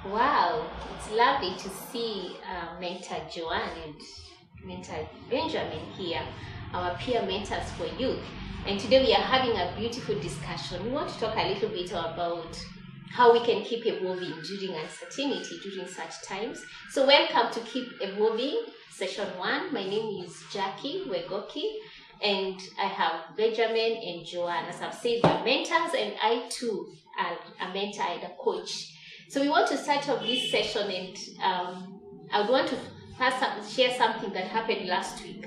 Wow, it's lovely to see Mentor Joanne and Mentor Benjamin here, our peer mentors for youth. And today we are having a beautiful discussion. We want to talk a little bit about how we can keep evolving during uncertainty during such times. So welcome to Keep Evolving, session 1. My name is Jackie Wegoki, and I have Benjamin and Joanne. As I've said, they're mentors, and I too am a mentor and a coach. So we want to start off this session, and I would want to first share something that happened last week.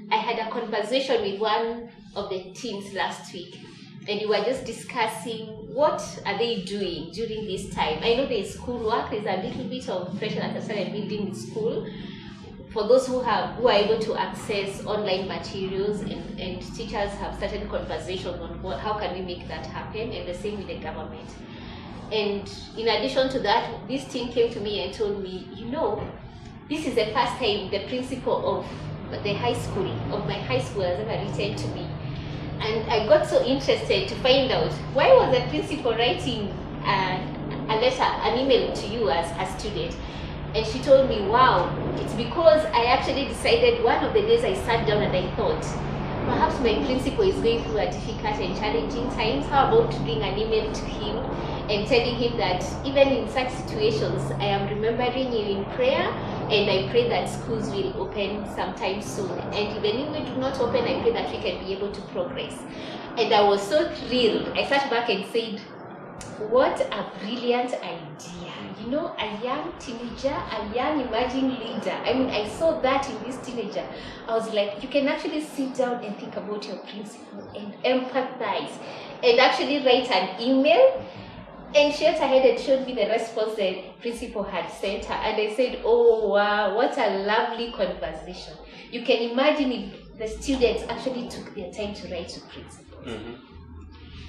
I had a conversation with one of the teams last week, and we were just discussing what are they doing during this time. I know there's schoolwork, there's a little bit of pressure that I started building in school. For those who are able to access online materials, and teachers have started conversations on how can we make that happen, and the same with the government. And in addition to that, this team came to me and told me, this is the first time the principal of my high school has ever written to me. And I got so interested to find out, why was the principal writing a letter, an email to you as a student? And she told me, wow, it's because I actually decided one of the days I sat down and I thought, perhaps my principal is going through a difficult and challenging times. How about doing an email to him and telling him that even in such situations, I am remembering you in prayer, and I pray that schools will open sometime soon. And even if we do not open, I pray that we can be able to progress. And I was so thrilled. I sat back and said, what a brilliant idea. A young teenager, a young emerging leader. I mean, I saw that in this teenager. I was like, you can actually sit down and think about your principal and empathize and actually write an email. And she went ahead and showed me the response the principal had sent her. And I said, oh, wow, what a lovely conversation. You can imagine if the students actually took their time to write to principal. Mm-hmm.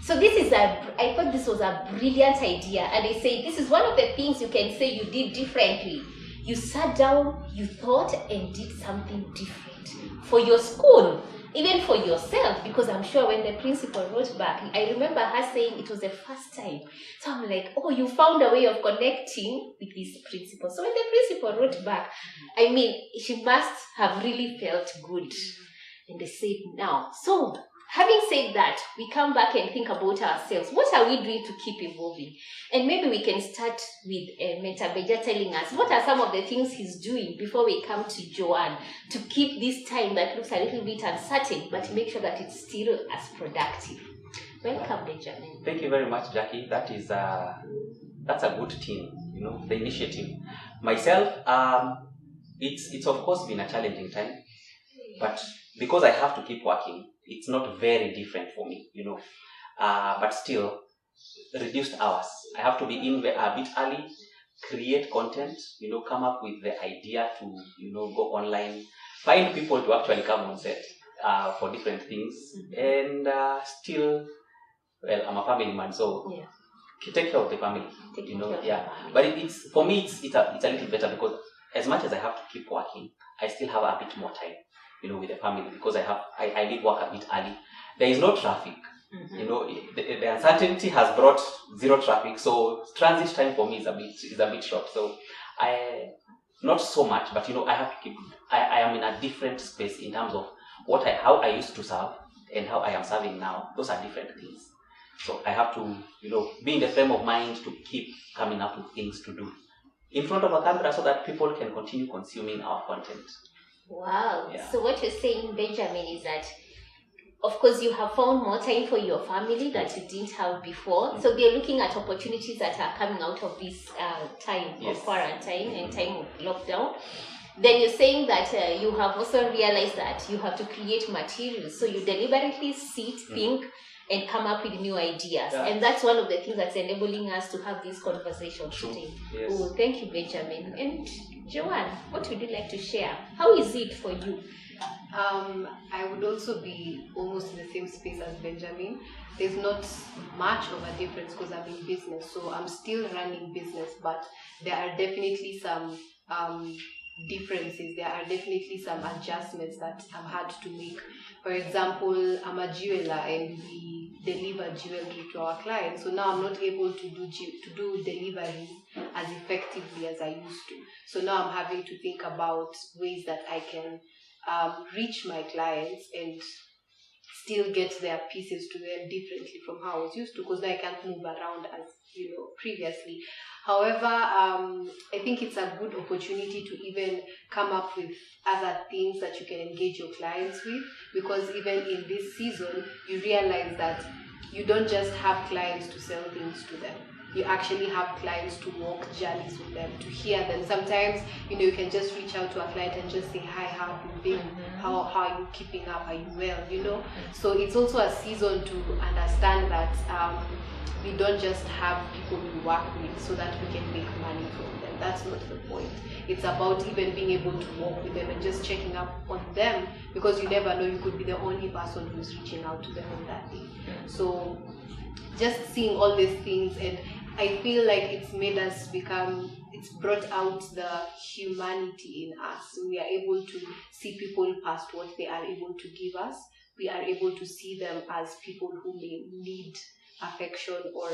So I thought this was a brilliant idea. And I say, this is one of the things you can say you did differently. You sat down, you thought, and did something different for your school, even for yourself, because I'm sure when the principal wrote back, I remember her saying it was the first time. So I'm like, oh, you found a way of connecting with this principal. So when the principal wrote back, I mean, she must have really felt good. And they said, now, so having said that, we come back and think about ourselves. What are we doing to keep evolving? And maybe we can start with Mentor Beja telling us what are some of the things he's doing before we come to Joanne to keep this time that looks a little bit uncertain, but make sure that it's still as productive. Welcome, Benjamin. Thank you very much, Jackie. That's a good team, the initiative. Myself, it's of course been a challenging time, but because I have to keep working, it's not very different for me, but still, reduced hours. I have to be in a bit early, create content, come up with the idea to, go online, find people to actually come on set for different things, and still, well, I'm a family man, so take care of the family, But it's for me, it's a little better because as much as I have to keep working, I still have a bit more time, with the family, because I leave work a bit early. There is no traffic. Mm-hmm. The uncertainty has brought zero traffic, so transit time for me is a bit short. So not so much, but I have to keep. I am in a different space in terms of how I used to serve and how I am serving now. Those are different things. So I have to, be in the frame of mind to keep coming up with things to do in front of a camera so that people can continue consuming our content. Wow. Yeah. So what you're saying, Benjamin, is that, of course, you have found more time for your family that you didn't have before. Mm-hmm. So they're looking at opportunities that are coming out of this time of quarantine and time of lockdown. Then you're saying that you have also realized that you have to create materials. So you deliberately sit, think, and come up with new ideas. Yeah. And that's one of the things that's enabling us to have this conversation today. Yes. Oh, thank you, Benjamin. And Joanne, what would you like to share? How is it for you? I would also be almost in the same space as Benjamin. There's not much of a difference because I'm in business, so I'm still running business, but there are definitely some differences. There are definitely some adjustments that I've had to make. For example, I'm a jeweler and we deliver jewelry to our clients. So now I'm not able to do deliveries as effectively as I used to. So now I'm having to think about ways that I can reach my clients and still get their pieces to them differently from how I was used to, because now I can't move around as previously. However, I think it's a good opportunity to even come up with other things that you can engage your clients with, because even in this season, you realize that you don't just have clients to sell things to them. You actually have clients to walk journeys with them, to hear them. Sometimes, you can just reach out to a client and just say, hi, how have you been? How are you keeping up? Are you well? So it's also a season to understand that we don't just have people we work with so that we can make money from them. That's not the point. It's about even being able to walk with them and just checking up on them, because you never know, you could be the only person who's reaching out to them on that day. So just seeing all these things, and I feel like it's made us it's brought out the humanity in us. We are able to see people past what they are able to give us. We are able to see them as people who may need affection or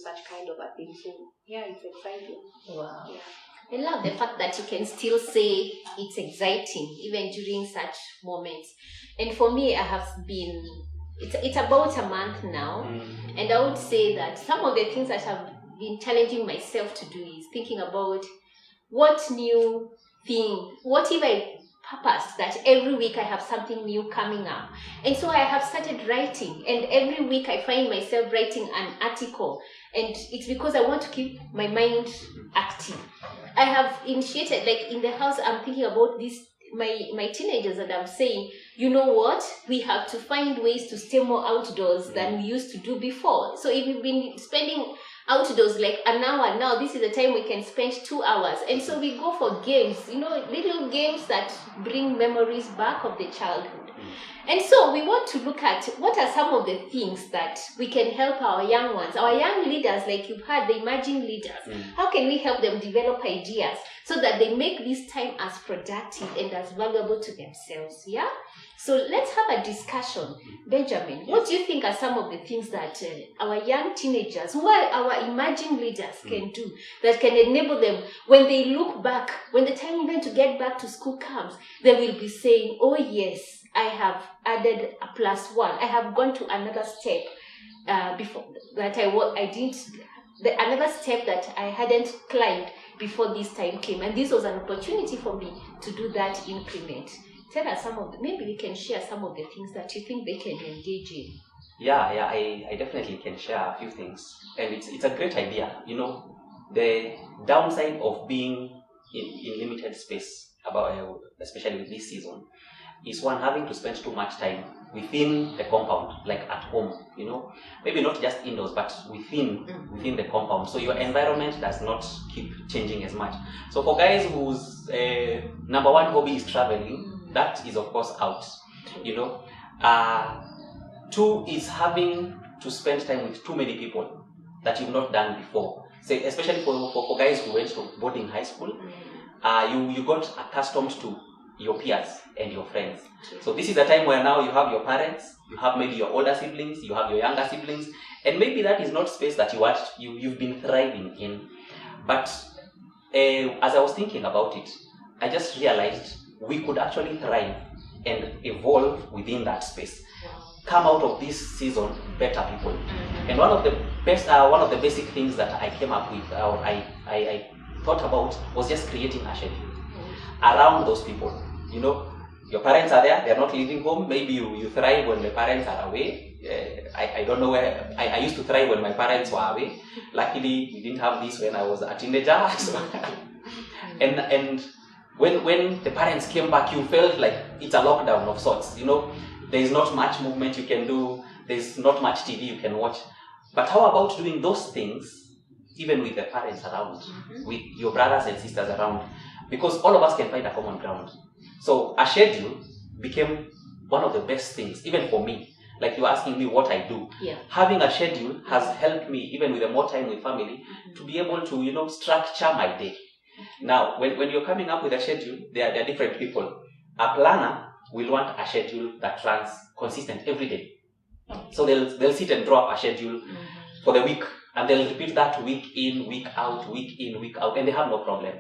such kind of a thing. So yeah, it's exciting. Wow. Yeah. I love the fact that you can still say it's exciting even during such moments. And for me, I have been, it's about a month now, and I would say that some of the things that I've been challenging myself to do is thinking about what new thing, what if I purpose that every week I have something new coming up. And so I have started writing, and every week I find myself writing an article, and it's because I want to keep my mind active. I have initiated, like in the house, I'm thinking about this, my teenagers, and I'm saying, you know what, we have to find ways to stay more outdoors than we used to do before. So if we've been spending outdoors like an hour, now this is the time we can spend 2 hours. And so we go for games, little games that bring memories back of the childhood. And so we want to look at what are some of the things that we can help our young ones, our young leaders, like you've heard, the emerging leaders. How can we help them develop ideas so that they make this time as productive and as valuable to themselves? Yeah? So let's have a discussion. Benjamin, what do you think are some of the things that our young teenagers, who are our emerging leaders, can do that can enable them, when they look back, when the time even to get back to school comes, they will be saying, oh yes, I have added a +1. I have gone to another step before that I didn't, another step that I hadn't climbed before this time came. And this was an opportunity for me to do that increment. Tell us maybe we can share some of the things that you think they can engage in. Yeah, I definitely can share a few things. And it's a great idea. The downside of being in limited space, especially with this season, is one, having to spend too much time within the compound, like at home, maybe not just indoors, but within the compound. So your environment does not keep changing as much. So for guys whose number one hobby is traveling, that is of course out, Two is having to spend time with too many people that you've not done before. So especially for guys who went to boarding high school, you got accustomed to your peers and your friends. So this is a time where now you have your parents, you have maybe your older siblings, you have your younger siblings, and maybe that is not space that you've been thriving in. But as I was thinking about it, I just realized we could actually thrive and evolve within that space. Come out of this season better people. And one of the basic things that I came up with, or I thought about, was just creating a schedule around those people. Your parents are there, they're not leaving home. Maybe you thrive when the parents are away. I don't know where, I used to thrive when my parents were away. Luckily, we didn't have this when I was a teenager. And when the parents came back, you felt like it's a lockdown of sorts. There's not much movement you can do, there's not much TV you can watch. But how about doing those things even with the parents around, with your brothers and sisters around? Because all of us can find a common ground. So a schedule became one of the best things, even for me. Like you're asking me what I do. Yeah. Having a schedule has helped me, even with the more time with family, to be able to, structure my day. Now, when you're coming up with a schedule, there are different people. A planner will want a schedule that runs consistent every day. So they'll sit and draw up a schedule for the week, and they'll repeat that week in, week out, and they have no problem.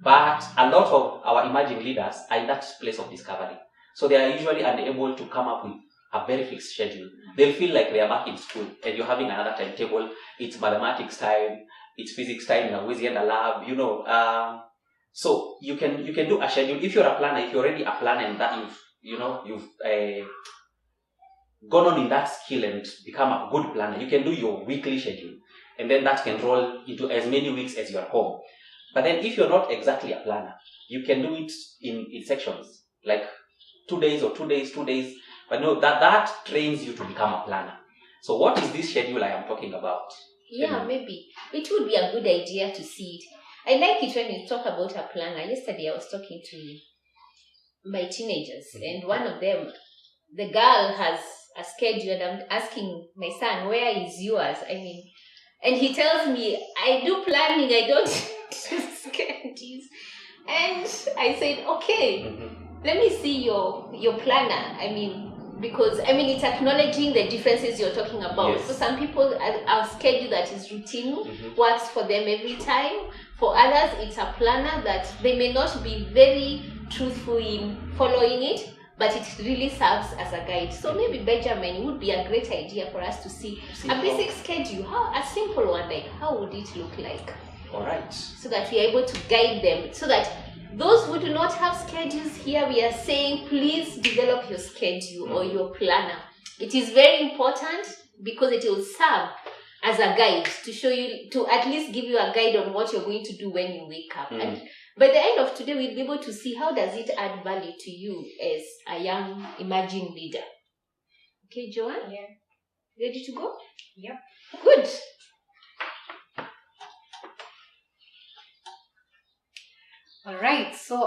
But a lot of our emerging leaders are in that place of discovery. So they are usually unable to come up with a very fixed schedule. They'll feel like they are back in school and you're having another timetable. It's mathematics time, it's physics time, you're always in the lab, So you can do a schedule. If you're a planner, if you're already a planner and that you've gone on in that skill and become a good planner, you can do your weekly schedule. And then that can roll into as many weeks as you're home. But then if you're not exactly a planner, you can do it in sections, like 2 days or 2 days, 2 days. But no, that trains you to become a planner. So what is this schedule I am talking about? Yeah, maybe. It would be a good idea to see it. I like it when you talk about a planner. Yesterday I was talking to my teenagers, and one of them, the girl has a schedule, and I'm asking my son, where is yours? And he tells me, I do planning, I don't do schedules. And I said, okay, let me see your planner. Because it's acknowledging the differences you're talking about. Yes. So some people are schedule that is routine, works for them every time. For others, it's a planner that they may not be very truthful in following it, but it really serves as a guide. So maybe, Benjamin, would be a great idea for us to see a basic schedule, a simple one, like how would it look like? All right. So that we are able to guide them, so that those who do not have schedules here, we are saying, please develop your schedule or your planner. It is very important because it will serve as a guide to show you, to at least give you a guide on what you're going to do when you wake up. And by the end of today, we'll be able to see how does it add value to you as a young emerging leader. Okay, Joanne? Yeah. Ready to go? Yep. Good. All right. So,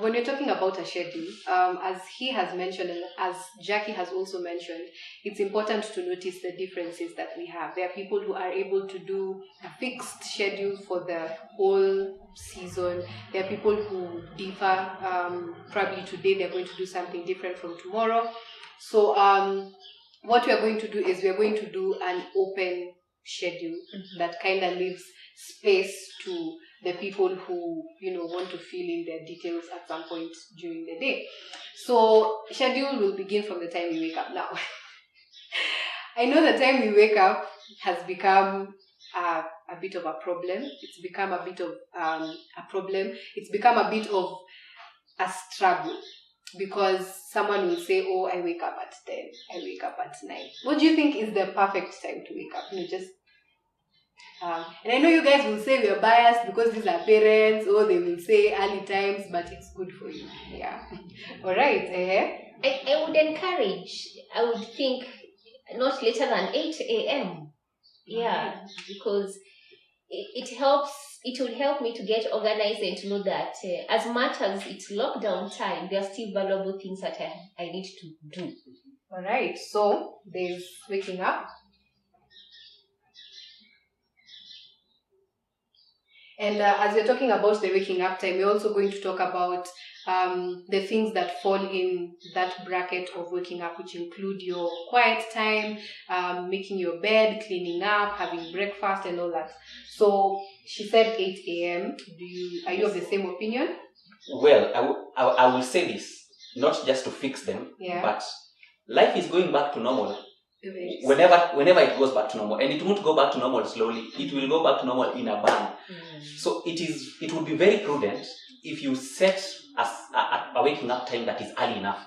when you're talking about a schedule, as he has mentioned and as Jackie has also mentioned, it's important to notice the differences that we have. There are people who are able to do a fixed schedule for the whole season. There are people who differ. Probably today they're going to do something different from tomorrow. So, what we are going to do is we are going to do an open schedule that kind of leaves space to the people who want to fill in their details at some point during the day. So schedule will begin from the time we wake up. Now I know the time we wake up has become a bit of a problem. It's become a bit of a problem. It's become a bit of a struggle, because someone will say, oh, I wake up at 10, I wake up at 9. What do you think is the perfect time to wake up? And I know you guys will say we are biased because these are parents, or they will say early times, but it's good for you. Yeah. All right. I would encourage, I would think not later than 8 a.m. Yeah, because it helps. It will help me to get organized and to know that as much as it's lockdown time, there are still valuable things that I need to do. All right. So there's waking up. And as we're talking about the waking up time, we're also going to talk about the things that fall in that bracket of waking up, which include your quiet time, making your bed, cleaning up, having breakfast, and all that. So she said 8 a.m. Are you of the same opinion? Well, I will say this, not just to fix them, but life is going back to normal. Whenever it goes back to normal, and it won't go back to normal slowly, it will go back to normal in a bang. So it would be very prudent if you set a waking up time that is early enough,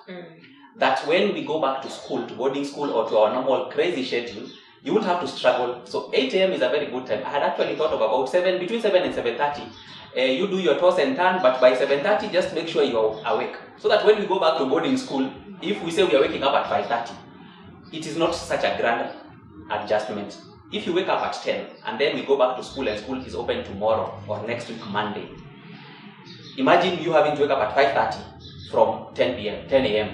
that when we go back to school, to boarding school, or to our normal crazy schedule, you won't have to struggle. So 8 a.m. is a very good time. I had actually thought of about between 7 and 7:30. You do your toss and turn, but by 7:30, just make sure you're awake, so that when we go back to boarding school, if we say we are waking up at 5:30, it is not such a grand adjustment. If you wake up at 10 and then we go back to school and school is open tomorrow or next week Monday, imagine you having to wake up at 5:30 from 10 a.m.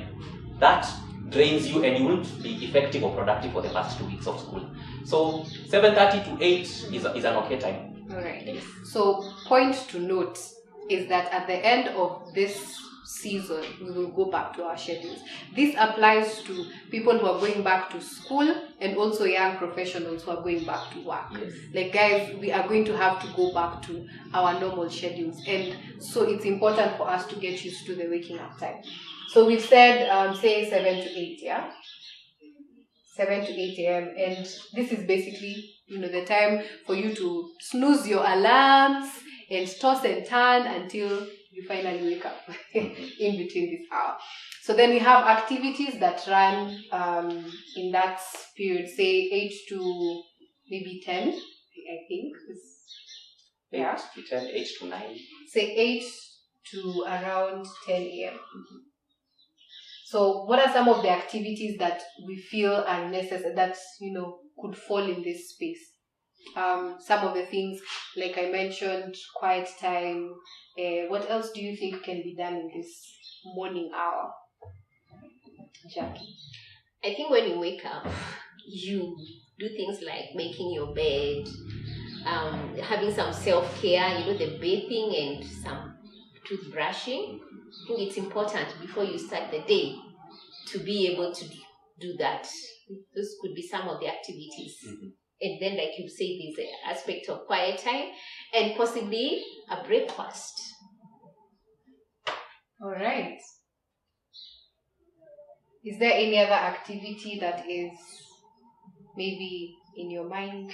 That drains you and you won't be effective or productive for the first 2 weeks of school. So 7:30 to 8 is an okay time. All right. So point to note is that at the end of this season, we will go back to our schedules. This applies to people who are going back to school and also young professionals who are going back to work. Yes. Like, guys, we are going to have to go back to our normal schedules, and so it's important for us to get used to the waking up time. So we've said, say 7 to 8, yeah? 7 to 8 a.m. And this is basically, the time for you to snooze your alarms and toss and turn until you finally wake up in between this hour. So then we have activities that run in that period, say 8 to maybe 10, I think. 8 to 10, 8 to 9. Say 8 to around 10 a.m. So what are some of the activities that we feel are necessary, that, could fall in this space? Some of the things, like I mentioned, quiet time. What else do you think can be done in this morning hour, Jackie? I think when you wake up, you do things like making your bed, having some self-care, the bathing and some toothbrushing. I think it's important before you start the day to be able to do that. Those could be some of the activities. Mm-hmm. And then, like you say, there's an aspect of quiet time and possibly a breakfast. All right. Is there any other activity that is maybe in your mind?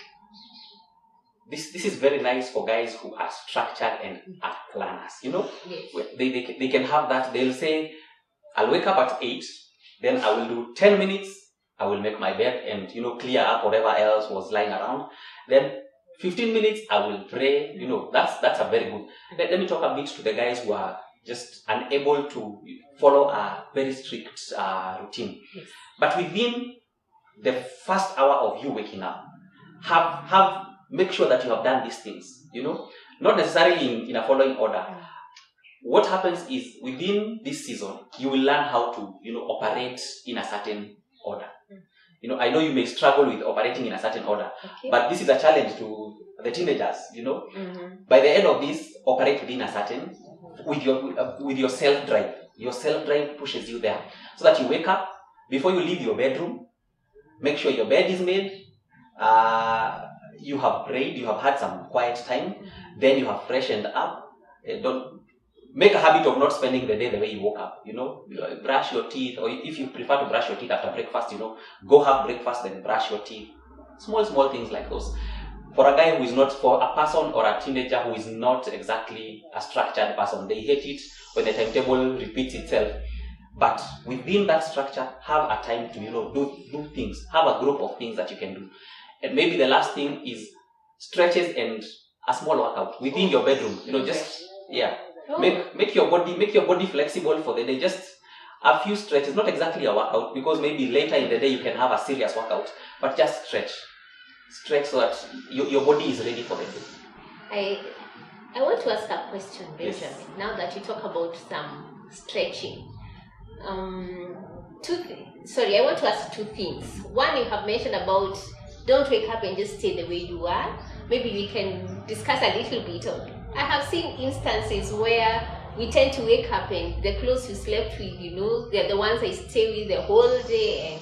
This is very nice for guys who are structured and are planners. Yes. They can have that. They'll say, I'll wake up at 8, then I will do 10 minutes. I will make my bed and, clear up whatever else was lying around. Then 15 minutes, I will pray. That's a very good. Let me talk a bit to the guys who are just unable to follow a very strict routine. Yes. But within the first hour of you waking up, make sure that you have done these things, not necessarily in a following order. What happens is within this season, you will learn how to, operate in a certain order. I know you may struggle with operating in a certain order, okay, but this is a challenge to the teenagers, Mm-hmm. By the end of this, operate within a certain, with your self-drive. Your self-drive pushes you there. So that you wake up, before you leave your bedroom, make sure your bed is made, you have prayed, you have had some quiet time, then you have freshened up. Don't make a habit of not spending the day the way you woke up. Brush your teeth, or if you prefer to brush your teeth after breakfast, go have breakfast, then brush your teeth. Small things like those. For a guy who is not, for a person or a teenager who is not exactly a structured person, they hate it when the timetable repeats itself. But within that structure, have a time to, do things. Have a group of things that you can do. And maybe the last thing is stretches and a small workout within your bedroom. Make your body flexible for the day. Just a few stretches, not exactly a workout, because maybe later in the day you can have a serious workout, but just stretch so that your body is ready for the day. I want to ask a question, Benjamin. Yes. Now that you talk about some stretching, I want to ask two things. One, you have mentioned about don't wake up and just stay the way you are. Maybe we can discuss a little bit of. I have seen instances where we tend to wake up and the clothes you slept with, they're the ones I stay with the whole day, and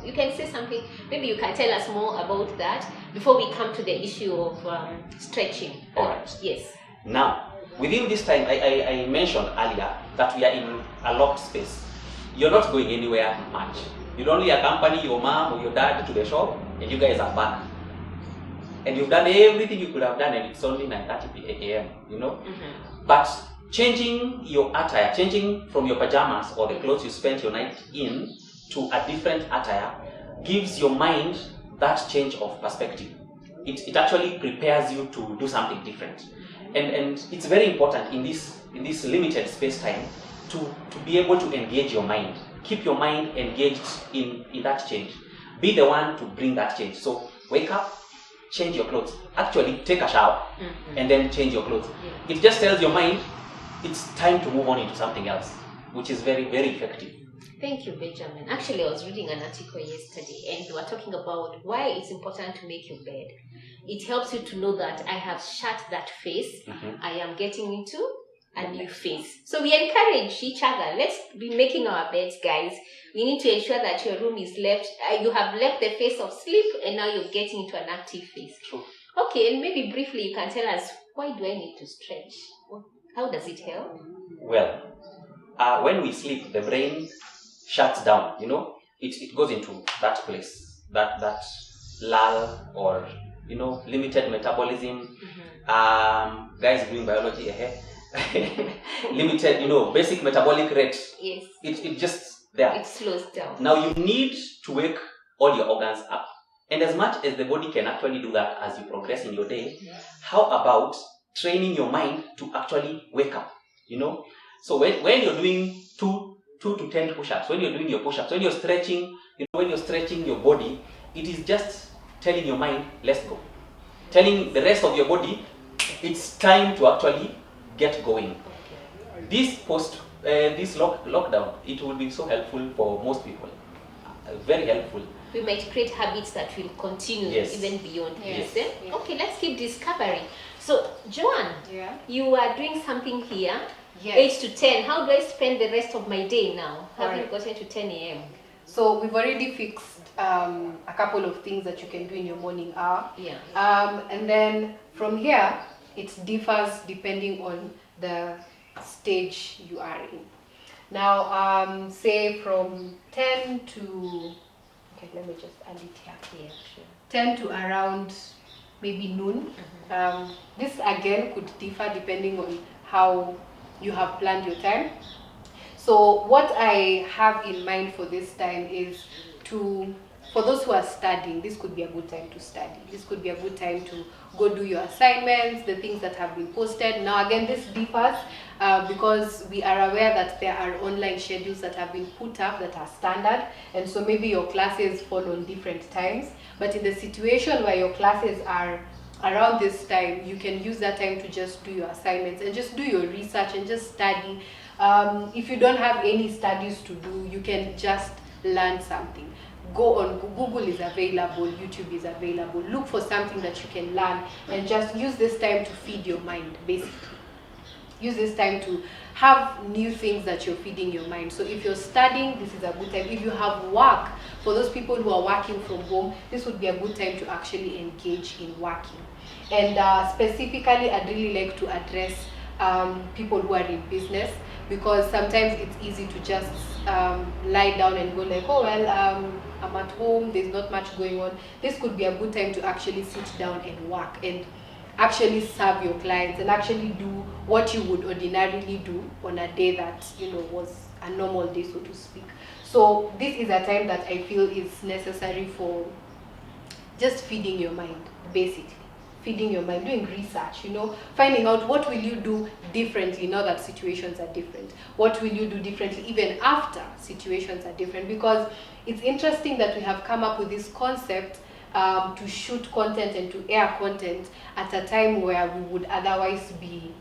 you can say something. Maybe you can tell us more about that before we come to the issue of stretching. All right. Yes. Now, within this time, I mentioned earlier that we are in a locked space. You're not going anywhere much. You'll only accompany your mom or your dad to the shop, and you guys are back. And you've done everything you could have done, and it's only 9:30 a.m., Mm-hmm. But changing your attire, changing from your pajamas or the clothes you spent your night in to a different attire, gives your mind that change of perspective. It actually prepares you to do something different. And it's very important in this limited space-time to be able to engage your mind. Keep your mind engaged in that change. Be the one to bring that change. So wake up, change your clothes. Actually, take a shower, mm-hmm, and then change your clothes. Yeah. It just tells your mind it's time to move on into something else, which is very, very effective. Thank you, Benjamin. Actually, I was reading an article yesterday and they were talking about why it's important to make your bed. It helps you to know that I have shut that phase. I am getting into a new phase. So we encourage each other. Let's be making our beds, guys. We need to ensure that your room is left, you have left the phase of sleep and now you're getting into an active phase. True. Okay, and maybe briefly you can tell us, why do I need to stretch? How does it help? Well, when we sleep, the brain shuts down, it goes into that place, that lull, or limited metabolism. Guys doing biology, limited, basic metabolic rate. Yes. It just there. It slows down. Now you need to wake all your organs up. And as much as the body can actually do that as you progress in your day, how about training your mind to actually wake up? So when you're doing 2 to 10 push-ups, when you're doing your push-ups, when you're stretching, when you're stretching your body, it is just telling your mind, let's go. Telling the rest of your body, it's time to actually get going. This lockdown, it will be so helpful for most people. Very helpful. We might create habits that will continue even beyond this. Yes. Okay, let's keep discovering. So, Joanne, you are doing something here. Yes. 8 to 10. How do I spend the rest of my day now? Having Right. gotten to 10 a.m. So we've already fixed a couple of things that you can do in your morning hour. Yeah. And then from here, it differs depending on the stage you are in. Now, say from 10 to, okay, let me just add it here. Yeah, sure. 10 to around maybe noon. This again could differ depending on how you have planned your time. So what I have in mind for this time is for those who are studying, this could be a good time to study. This could be a good time to go do your assignments, the things that have been posted. Now again, this differs because we are aware that there are online schedules that have been put up that are standard, and so maybe your classes fall on different times. But in the situation where your classes are around this time, you can use that time to just do your assignments and just do your research and just study. If you don't have any studies to do, you can just learn something. Go on, Google is available, YouTube is available. Look for something that you can learn and just use this time to feed your mind, basically. Use this time to have new things that you're feeding your mind. So if you're studying, this is a good time. If you have work, for those people who are working from home, this would be a good time to actually engage in working. And specifically, I'd really like to address people who are in business, because sometimes it's easy to just lie down and go like, oh well, I'm at home, there's not much going on. This could be a good time to actually sit down and work and actually serve your clients and actually do what you would ordinarily do on a day that was a normal day, so to speak. So this is a time that I feel is necessary for just feeding your mind, basically. Feeding your mind, doing research, finding out what will you do differently now that situations are different. What will you do differently even after situations are different? Because it's interesting that we have come up with this concept to shoot content and to air content at a time where we would otherwise be,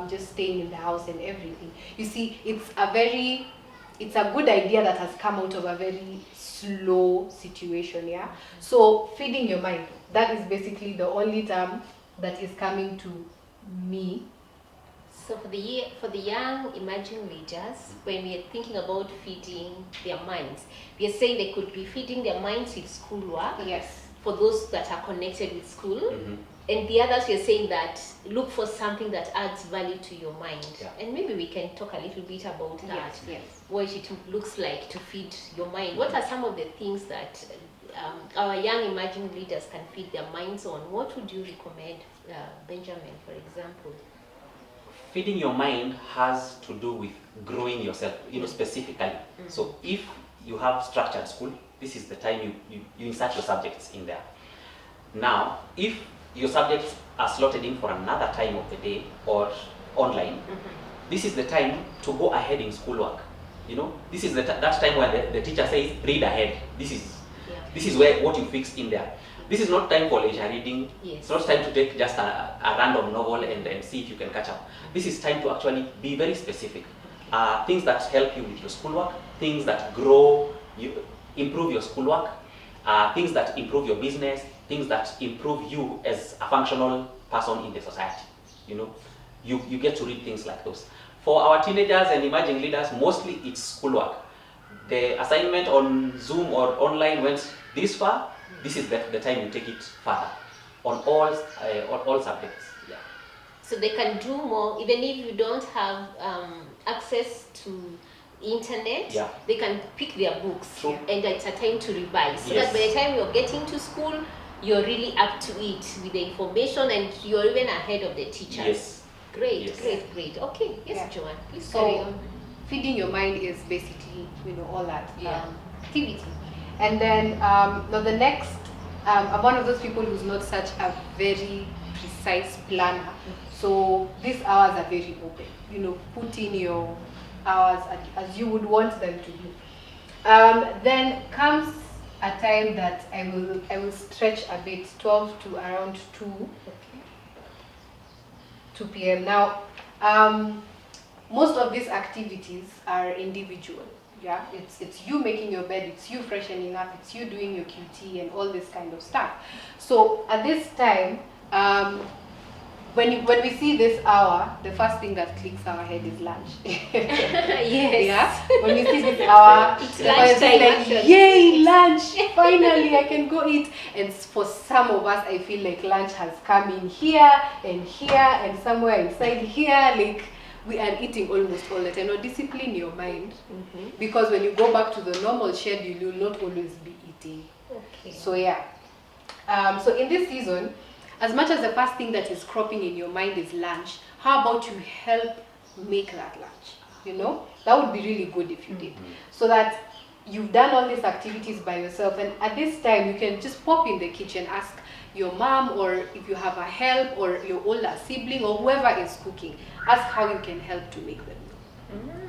just staying in the house and everything. You see, it's a good idea that has come out of a very slow situation, yeah? So feeding your mind, that is basically the only term that is coming to me. So for the young emerging leaders, when we are thinking about feeding their minds, we are saying they could be feeding their minds with schoolwork. Yes. For those that are connected with school. And the others, we are saying that look for something that adds value to your mind. Yeah. And maybe we can talk a little bit about that. Yes. What it looks like to feed your mind. What are some of the things that our young emerging leaders can feed their minds on? What would you recommend, Benjamin, for example? Feeding your mind has to do with growing yourself, specifically. So if you have structured school, this is the time you insert your subjects in there. Now, if your subjects are slotted in for another time of the day or online, this is the time to go ahead in schoolwork. This is that time when the teacher says, read ahead. This is where what you fix in there. This is not time for leisure reading. Yes. It's not time to take just a random novel and see if you can catch up. This is time to actually be very specific. things that help you with your schoolwork, things that grow, improve your schoolwork, things that improve your business, things that improve you as a functional person in the society. You know, you get to read things like those. For our teenagers and emerging leaders, mostly it's schoolwork. The assignment on Zoom or online went this far. This is the time you take it further on all subjects. Yeah. So they can do more, even if you don't have access to internet. Yeah. They can pick their books. True. And it's a time to revise. So Yes. that by the time you're getting to school, you're really up to it with the information and you're even ahead of the teachers. Yes. Great, Yes. great. Okay, yes, Yeah. Joanne, please So, carry on. feeding your mind is basically, all that Yeah. activity. And then now the next, I'm one of those people who's not such a very precise planner. So these hours are very open. Put in your hours as you would want them to be. Then comes a time that I will stretch a bit, 12 to around 2 p.m. Now, most of these activities are individual. Yeah, it's you making your bed, it's you freshening up, it's you doing your QT and all this kind of stuff. So at this time, when we see this hour, the first thing that clicks our head is lunch. Yes. Yeah. When we see this hour, It's the first thing lunchtime, like, actually. yay, lunch! Finally, I can go eat. And for some of us, I feel like lunch has come in here and somewhere inside here. Like we are eating almost all the time. Now, discipline your mind, because when you go back to the normal schedule, you will not always be eating. Okay. So yeah. So in this season, as much as the first thing that is cropping in your mind is lunch, how about you help make that lunch? That would be really good if you did. So that you've done all these activities by yourself, and at this time you can just pop in the kitchen, ask your mom, or if you have a help, or your older sibling, or whoever is cooking, ask how you can help to make them.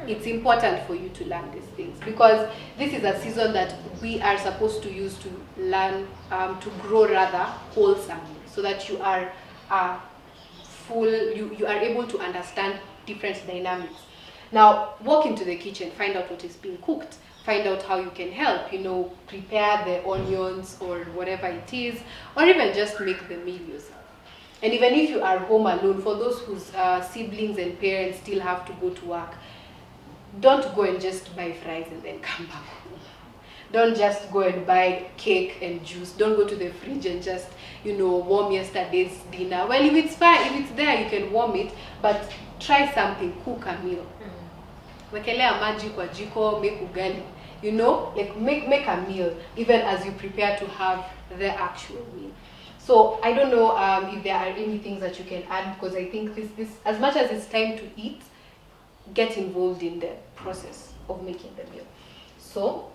It's important for you to learn these things, because this is a season that we are supposed to use to learn, to grow rather wholesomely, so that you are you are able to understand different dynamics. Now, walk into the kitchen, find out what is being cooked, find out how you can help, prepare the onions or whatever it is, or even just make the meal yourself. And even if you are home alone, for those whose siblings and parents still have to go to work, don't go and just buy fries and then come back home. Don't just go and buy cake and juice. Don't go to the fridge and just, warm yesterday's dinner. Well, if it's fine, if it's there, you can warm it, but try something, cook a meal. Wekelea maji kwa jiko, make ugali. Make a meal, even as you prepare to have the actual meal. So I don't know if there are any things that you can add, because I think this as much as it's time to eat, get involved in the process of making the meal. So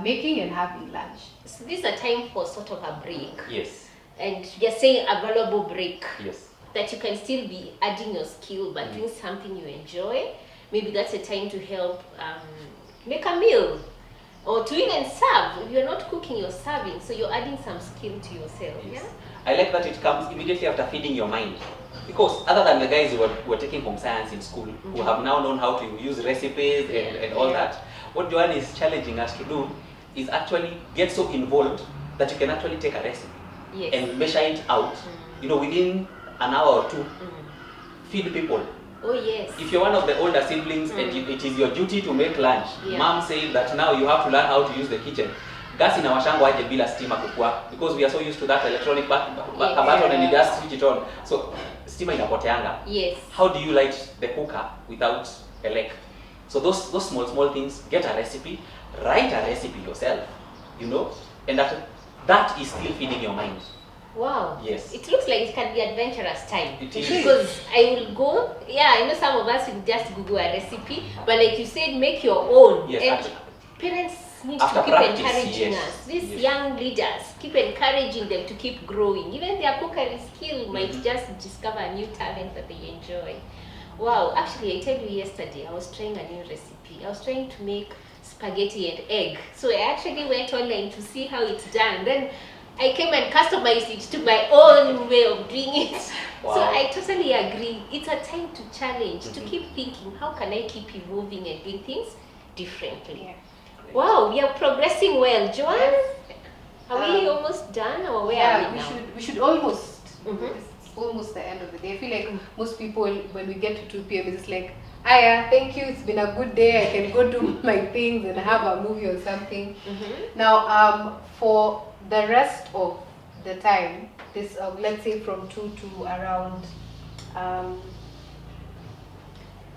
making and having lunch. So this is a time for sort of a break. Yes. And you're saying a valuable break. Yes. That you can still be adding your skill, but doing something you enjoy. Maybe that's a time to help make a meal. Or to even serve. If you're not cooking, you're serving. So you're adding some skill to yourself. Yes. Yeah? I like that it comes immediately after feeding your mind. Because other than the guys who were taking home science in school, who have now known how to use recipes and all that, what Joanne is challenging us to do is actually get so involved that you can actually take a recipe and measure it out, within an hour or two, feed people. Oh yes. If you're one of the older siblings and it is your duty to make lunch, mom says that now you have to learn how to use the kitchen. Gas inawashangwa aje bila stima kukua, because we are so used to that electronic button and you just switch it on. So stima inapoteanga. Yes. How do you light the cooker without elect? So those small things, get a recipe, write a recipe yourself, and that is still feeding your mind. Wow. Yes. It looks like it can be adventurous time. It is. Because I will go, I know some of us will just Google a recipe, but like you said, make your own. Yes, and parents need after to keep practice, encouraging us. These young leaders, keep encouraging them to keep growing. Even their cookery skill might just discover a new talent that they enjoy. Wow, actually I told you yesterday, I was trying a new recipe. I was trying to make spaghetti and egg. So I actually went online to see how it's done. Then I came and customized it to my own way of doing it. Wow. So I totally agree. It's a time to challenge, to keep thinking, how can I keep evolving and doing things differently? Yeah. Wow, we are progressing well. Joanne, Yes. are we almost done or where Yeah, are we now? we should almost. Mhm. It's almost the end of the day. I feel like most people, when we get to 2 p.m., it's like, Aya, thank you. It's been a good day. I can go do my things and have a movie or something. Now, for the rest of the time, this let's say from 2 to around,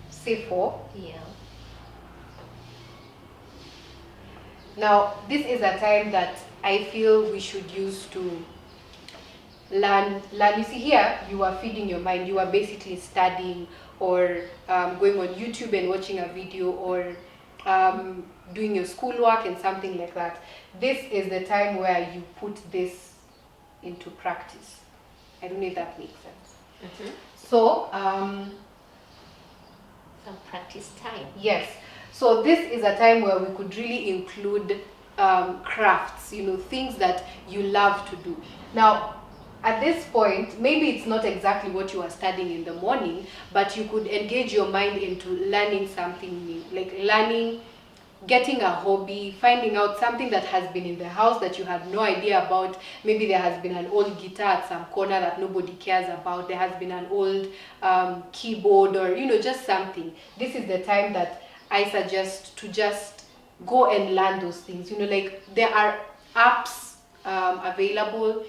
say 4. Yeah. Now, this is a time that I feel we should use to learn. You see here, you are feeding your mind. You are basically studying or going on YouTube and watching a video or doing your schoolwork and something like that. This is the time where you put this into practice. I don't know if that makes sense. So, some practice time. yes. So this is a time where we could really include crafts, things that you love to do. Now, at this point, maybe it's not exactly what you are studying in the morning, but you could engage your mind into learning something new, like learning, getting a hobby, finding out something that has been in the house that you had no idea about. Maybe there has been an old guitar at some corner that nobody cares about. There has been an old keyboard or, just something. This is the time that I suggest to just go and learn those things. Like there are apps available.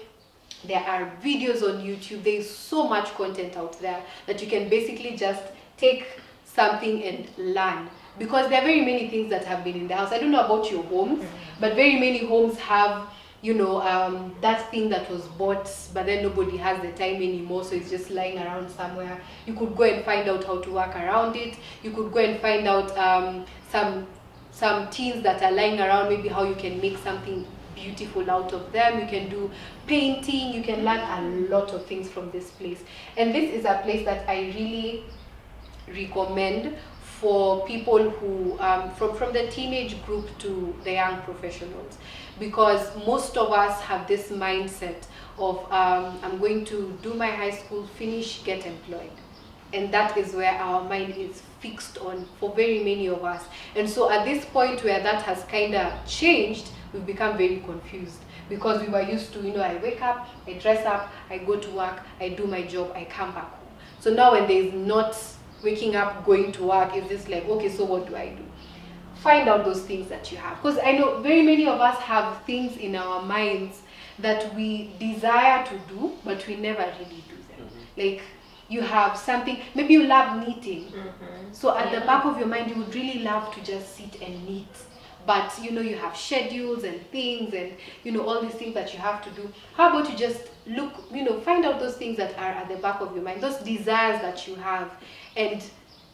There are videos on YouTube. There is so much content out there that you can basically just take something and learn. Because there are very many things that have been in the house. I don't know about your homes, but very many homes have, that thing that was bought, but then nobody has the time anymore, so it's just lying around somewhere. You could go and find out how to work around it. You could go and find out some tins that are lying around, maybe how you can make something beautiful out of them. You can do painting. You can learn a lot of things from this place. And this is a place that I really recommend for people who from the teenage group to the young professionals, because most of us have this mindset of I'm going to do my high school, finish, get employed, and that is where our mind is fixed on for very many of us. And so at this point where that has kind of changed, we've become very confused, because we were used to, I wake up, I dress up, I go to work, I do my job, I come back home. So now when there is not waking up, going to work, it's just like, okay, so what do I do? Find out those things that you have, because I know very many of us have things in our minds that we desire to do, but we never really do them. Like, you have something, maybe you love knitting, so at the back of your mind you would really love to just sit and knit, but you have schedules and things and all these things that you have to do. How about you just look, find out those things that are at the back of your mind, those desires that you have, and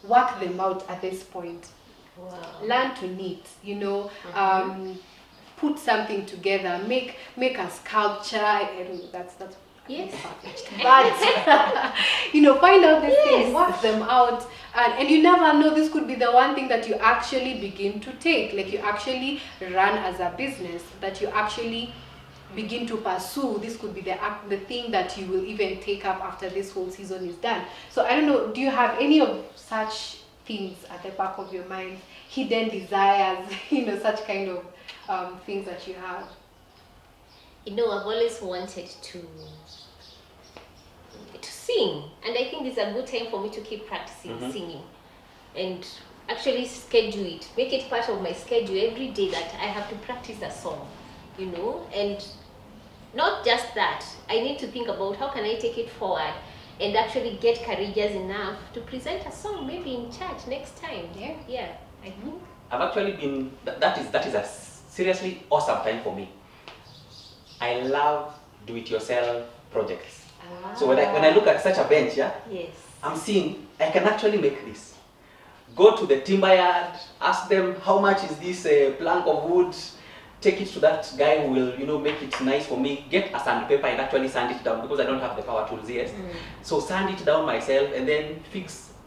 work them out at this point. Wow. Learn to knit, put something together, make a sculpture. I don't know, that's Yes. perfect. But find out these things, work them out, and you never know, this could be the one thing that you actually begin to take, like you actually run as a business, that you actually begin to pursue. This could be the thing that you will even take up after this whole season is done. So I don't know, do you have any of such things at the back of your mind, hidden desires, such kind of things that you have? I've always wanted to sing, and I think this is a good time for me to keep practicing singing, and actually schedule it, make it part of my schedule every day that I have to practice a song, and not just that, I need to think about how can I take it forward and actually get courageous enough to present a song maybe in church next time. Yeah. I think I've actually been, that is a seriously awesome time for me. I love do-it-yourself projects. So when I look at such a bench, I'm seeing I can actually make this. Go to the timber yard, ask them how much is this plank of wood, take it to that guy who will make it nice for me, get a sandpaper and actually sand it down, because I don't have the power tools. So sand it down myself and then fix